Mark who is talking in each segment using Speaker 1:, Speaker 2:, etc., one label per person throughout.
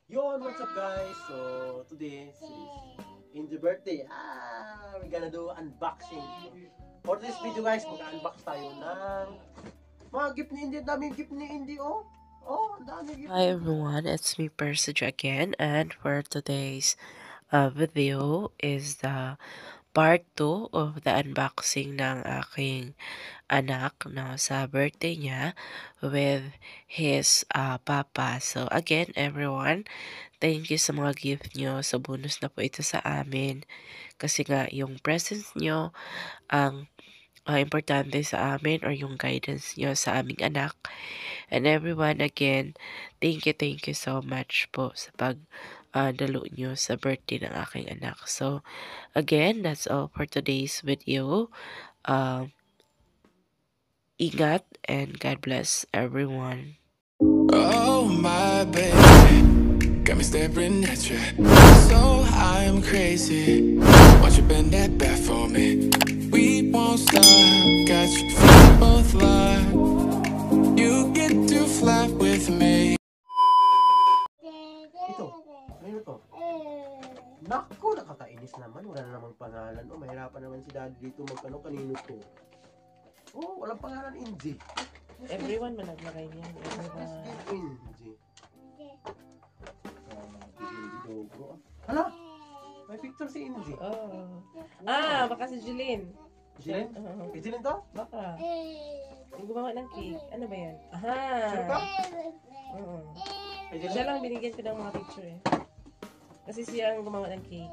Speaker 1: Yon, what's up guys? So, today is Indy birthday. We're gonna do unboxing. For this video guys, mag-unbox tayo ng mga gift ni Indy. Ang daming gift ni Indy, oh. Oh, ang daming gift.
Speaker 2: Hi everyone, it's me Persij again, and for today's video is the part 2 of the unboxing ng aking anak na sa birthday niya with his papa. So again everyone, thank you sa mga gift nyo. So bonus na po ito sa amin kasi nga yung presents nyo ang importante sa amin or yung guidance nyo sa aming anak. And everyone, again, thank you so much po sa dalo nyo sa birthday ng aking anak. So, again, that's all for today's video. Ingat and God bless everyone.
Speaker 3: Oh my baby, got me staring at you. So I'm crazy. Won't you bend that back for me? We won't stop. Got your feet both locked. You get to fly with me.
Speaker 1: Ito, ano to? Naku, nakakainis naman. Wala na namang pangalan. Oh, mahirapan naman si daddy dito magkano kanino to. Oh, walang pangalan, Indy.
Speaker 2: Everyone malaglagay niya.
Speaker 1: Indy. Dobro. Hala, may picture si Indy.
Speaker 2: Oh. Baka si Jeline.
Speaker 1: Jilin? Kay Jilin to?
Speaker 2: Baka. Yung gumawa ng cake. Ano ba yan?
Speaker 1: Sure ka?
Speaker 2: Oo.
Speaker 1: Kay Jilin?
Speaker 2: Siya lang binigyan ko ng mga picture eh. Kasi siya ang gumawa ng cake.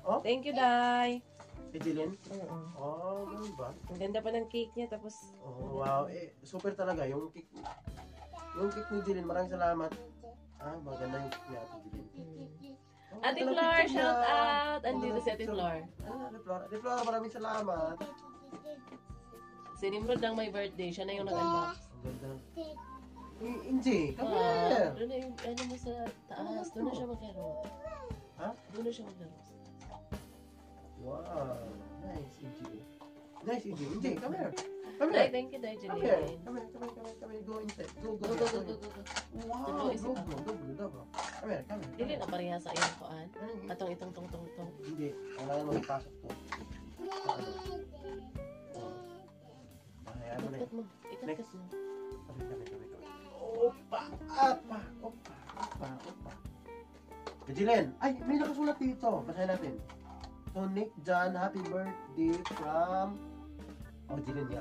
Speaker 1: Oh?
Speaker 2: Thank you, Day.
Speaker 1: Kay Jilin?
Speaker 2: Oo.
Speaker 1: Oh, ganun ba?
Speaker 2: Ang ganda pa ng cake niya. Tapos,
Speaker 1: Oh, wow. Super talaga. Yung cake ni Jilin, maraming salamat. Maganda yung cake ni Ate Jilin.
Speaker 2: Ate
Speaker 1: Ano,
Speaker 2: Flor,
Speaker 1: picture
Speaker 2: shout
Speaker 1: niya?
Speaker 2: out! Andito si Ate
Speaker 1: Picture.
Speaker 2: Flor.
Speaker 1: Ate Flor. Ate Flor, maraming salamat.
Speaker 2: Si Nimrod ang may birthday. Siya na yung nag-unbox.
Speaker 1: Ang ganda. Indy, come here.
Speaker 2: Doon na yung ano mo sa taas. Doon na siya maglaro.
Speaker 1: Ha?
Speaker 2: Doon na siya maglaro.
Speaker 1: Wow. Nice, Indy. Nice, Indy. Indy, come here. Come
Speaker 2: Day,
Speaker 1: here.
Speaker 2: thank you, Day,
Speaker 1: Come here.
Speaker 2: Jeline.
Speaker 1: Come here. Go inside. Go.
Speaker 2: Go, go, go, go, go.
Speaker 1: Wow.
Speaker 2: Ito, isa pa.
Speaker 1: Go. Come here.
Speaker 2: Dili na pareha sa iyong kuan. Atong itong tong.
Speaker 1: Hindi. Kailangan mo ipasok to. Hayaan mo na
Speaker 2: Ikat mo. Ikat mo.
Speaker 1: Kami. Opa. Kajilen. Ay, may nakasulat dito. Basahin natin. To Nick John, happy birthday from... Oh, Jilin ya.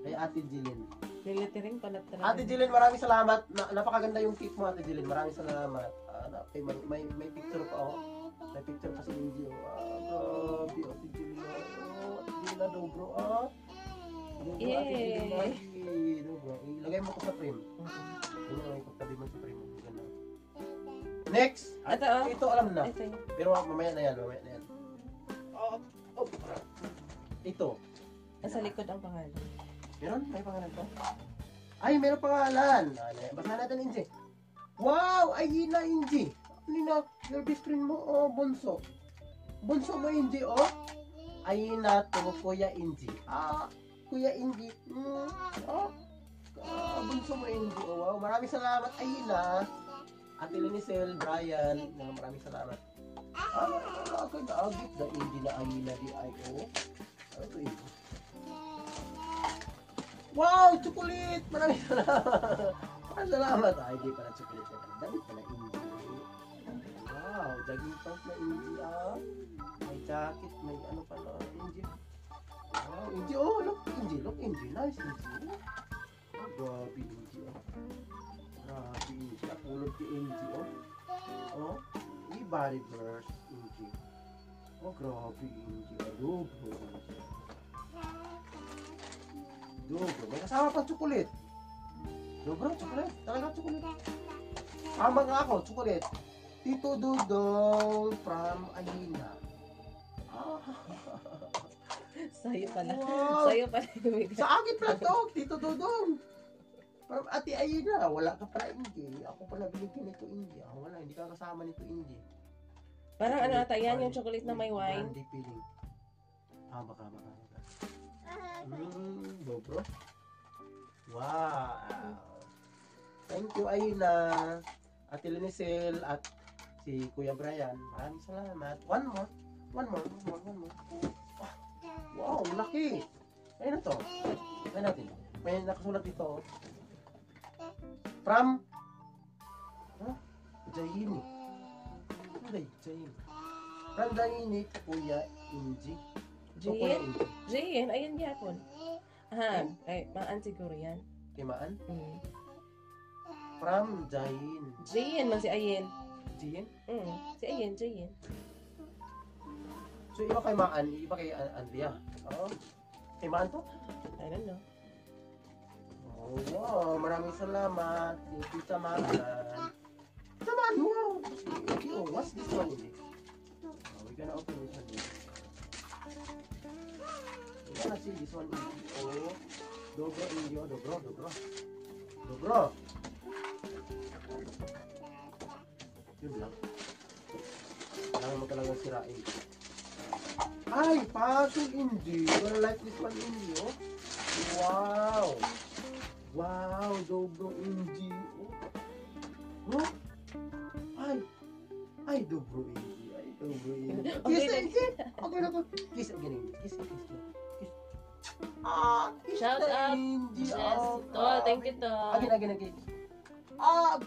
Speaker 1: Kay Ate Jilin.
Speaker 2: Nilitering palat talaga.
Speaker 1: Ate Jilin, maraming salamat. Napakaganda yung cake mo, Ate Jilin. Maraming salamat. May picture pa, oh. May picture pa sa video. Grabe, Ate Jilin. Ate Jilin na daw, bro. Dobro, Ate Jilin. Dobro. Ilagay mo ko sa frame. Ilagay ko tabi mo sa frame. Ganda. Next! Ito alam na.
Speaker 2: Ito yun.
Speaker 1: Pero mamaya na yan. Ito.
Speaker 2: Nasa likod ang pangalan.
Speaker 1: Meron? May pangalan to? Ay, meron pangalan. Basta natin, Inji. Wow! Ay, na, Inji. Ano na? Your best friend mo, oh, Bonso. Bonso mo, Inji, oh. Ay, na to, Kuya Inji. Kuya Inji. Bonso mo, Inji. Oh, wow. Maraming salamat. Ay, na. Ate Lenicel, Brian. Maraming salamat. Ako na-agit na Inji na ay na di ay, oh. Ito, Inji. Wow! Chocolate! Maraming salamat! Maraming salamat! Ay, di pala chocolate. Damit pala Indy. Wow! Jogging pants na Indy, May jacket, may ano pala Indy. Wow! Indy, oh! Look! Indy. Nice, Indy. Oh, grabe, Indy, Grabe, Indy. Nakulog si Indy, Oh! Body burst, Indy. Oh, grabe, Indy. Adobo. May kasama pang chocolate. Dobro, chocolate. Talaga chocolate. Tama nga ako, chocolate. Tito Dudong from Ayina.
Speaker 2: Sa'yo pala.
Speaker 1: Wow.
Speaker 2: Sa'yo pala yung bigay.
Speaker 1: Sa akin pala to, Tito Dudong. From Ate Ayina. Wala ka pala, Indy. Ako pala binigyan nito, Indy. Wala, hindi ka kasama nito, Indy.
Speaker 2: Parang ano ata yan, yung chocolate na may wine.
Speaker 1: Brandy feeling. Baka. Dobro. Wow. Thank you, Ayina. Ate Linicel at si Kuya Brian. Maraming salamat. One more. Ah, wow, laki. Ayun na to. Ayun natin. May nakasulat dito. From Jayini. Jayini. From Jayini, Kuya Inji. Kuya
Speaker 2: Jayen?
Speaker 1: Inji.
Speaker 2: Jayen, ayan yapon. Aha, ay, maan siguro yan.
Speaker 1: Kimaan?
Speaker 2: Mm.
Speaker 1: From Jayin.
Speaker 2: Jayen man si Ayen.
Speaker 1: Jayin?
Speaker 2: Si Ayen, Jayen.
Speaker 1: So, iba kay Maan, iba kay Andrea. Oo. Kay Maan to?
Speaker 2: I don't know.
Speaker 1: Oh, wow. Maraming salamat. Tita Maan. Tita Maan, wow. Oh, what's this one? We're gonna open this one. We're gonna see this one. Oh. Dobro, Indio. Dobro. Yun lang. Kailangan mo talagang sirain. Ay, puzzle Indio. Gonna like this one, Indio. Wow. Wow, Dobro Indio. Oh. Ay, Dobro Indio. Kiss na, Indio. Okay na to. Kiss again, Indio. Kiss. Kiss
Speaker 2: Shout
Speaker 1: na,
Speaker 2: out,
Speaker 1: Indio.
Speaker 2: Jess. Thank you to.
Speaker 1: Again.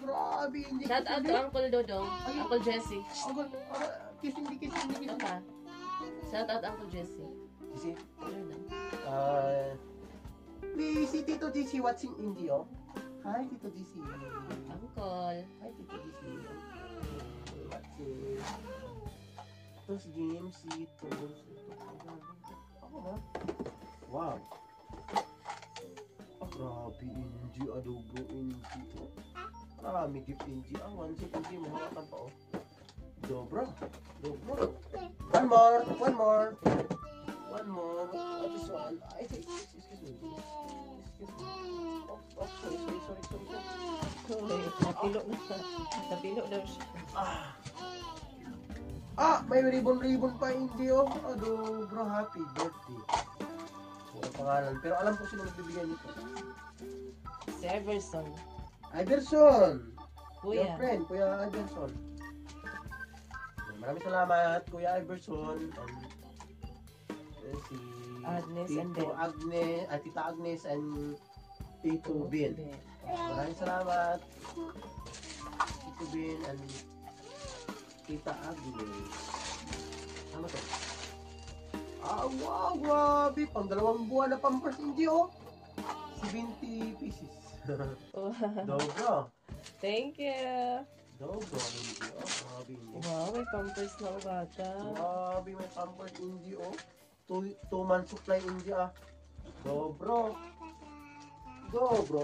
Speaker 1: Grabe, Indio.
Speaker 2: Shout out to Uncle Dodong, Uncle Jesse.
Speaker 1: Kiss.
Speaker 2: Okay. Shout out Uncle Jesse.
Speaker 1: Kiss.
Speaker 2: Ayun lang.
Speaker 1: We see Tito GC watching Indio. Hi, Tito GC.
Speaker 2: Uncle.
Speaker 1: Hi, Tito GC. Watching. Tos games ito. Ako ba? Wow. Grabe, Indio. Adobo, Indio. Marami gift, Indio. One sip, Indio. Mahawakan pa, oh. Dobro. One more. This one. Excuse me. Oh, sorry.
Speaker 2: Napilo daw siya.
Speaker 1: May ribbon pa, Indio. Dobro, happy birthday. Wala pangalan. Pero alam ko sino nagbibigay nito.
Speaker 2: Si Everson.
Speaker 1: Iverson.
Speaker 2: Kuya.
Speaker 1: Your friend, Kuya Iverson. Maraming salamat, Kuya Iverson. And si
Speaker 2: Agnes
Speaker 1: Tito
Speaker 2: and Ben.
Speaker 1: Tita Agnes and Tito Ben. Maraming salamat. Tito Ben and Tita Agnes. Ano to? Wow, grabe. Pang 2 buwan na Pampers, hindi, oh. 70 pieces. Dobro.
Speaker 2: Thank you.
Speaker 1: Dobro, hindi, oh. Grabe, hindi.
Speaker 2: Wow, may pampers na ang bata.
Speaker 1: Grabe, may Pampers, hindi, oh. 2 months supply, hindi, ah. Dobro,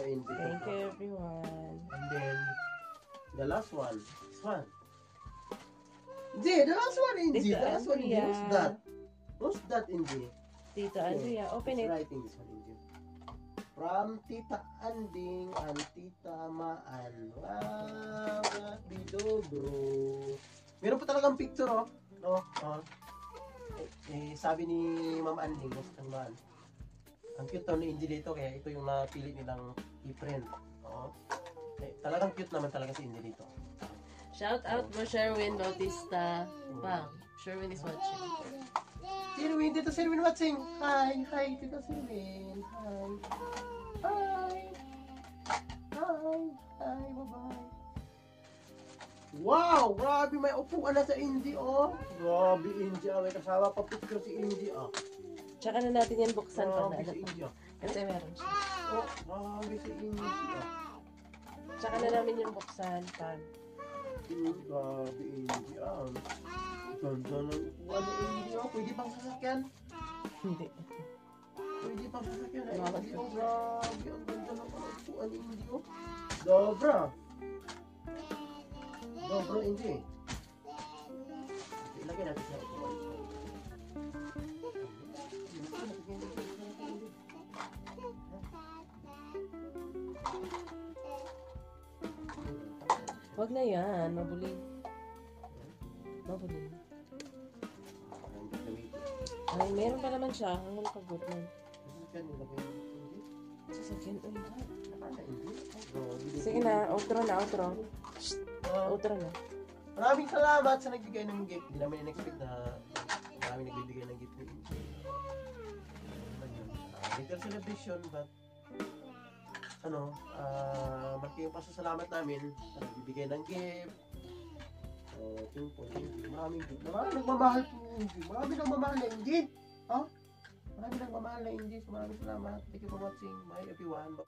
Speaker 1: hindi.
Speaker 2: Thank you, everyone.
Speaker 1: And then, the last one. This one. Hindi, the last one, hindi.
Speaker 2: Tita
Speaker 1: The last one, hindi.
Speaker 2: Andrea.
Speaker 1: Who's that, hindi?
Speaker 2: Tita Andrea, open
Speaker 1: Who's
Speaker 2: it.
Speaker 1: writing this one, hindi? From Tita Anding and Tita Maan. Wow, grabe, dobro. Meron pa talagang picture, oh. No? Sabi ni Ma'am Anding, Ma'am Maan. Ang cute to ni Indy dito, kaya ito yung napili nilang i-print. Oo. Talagang cute naman talaga si Indy dito.
Speaker 2: Shout out mo Sherwin Bautista. Bang, Sherwin is watching.
Speaker 1: Sherwin, Tito Sherwin watching. Hi, Tito Sherwin. Hi, bye-bye. Wow, grabe, may upuan na sa Indy, oh. Grabe, Indy, ah. May kasama pa picture si Indy, ah.
Speaker 2: Tsaka na natin yan buksan pa na.
Speaker 1: Grabe si Indy, ah.
Speaker 2: Kasi meron siya.
Speaker 1: Oh, grabe si Indy, ah.
Speaker 2: Tsaka na namin yung buksan pag.
Speaker 1: Grabe, Indy, ah. Ganda ng upuan ni Indy, oh. Pwede pang sasakyan?
Speaker 2: Hindi.
Speaker 1: Pwede pang sasakyan, eh. Indy, oh. Grabe, ang ganda ng upuan ni Indy, oh. Dobra. Dobro, Indy. Ilagay natin sa upuan.
Speaker 2: Wag na yan, mabuli. Ay, meron pa naman siya. Hanggang kagot nun. Sasakyan ulit. Sige na, outro. Ultra na.
Speaker 1: Maraming salamat sa nagbigay ng gift. Hindi namin in-expect na maraming nagbibigay ng gift. Little celebration, but malaki yung pasasalamat namin sa nagbibigay ng gift. Thank you. Maraming gift. Maraming nagmamahal po. Maraming nagmamahal na indeed. Maraming nagmamahal na indeed. Maraming salamat. Thank you for watching. Bye everyone.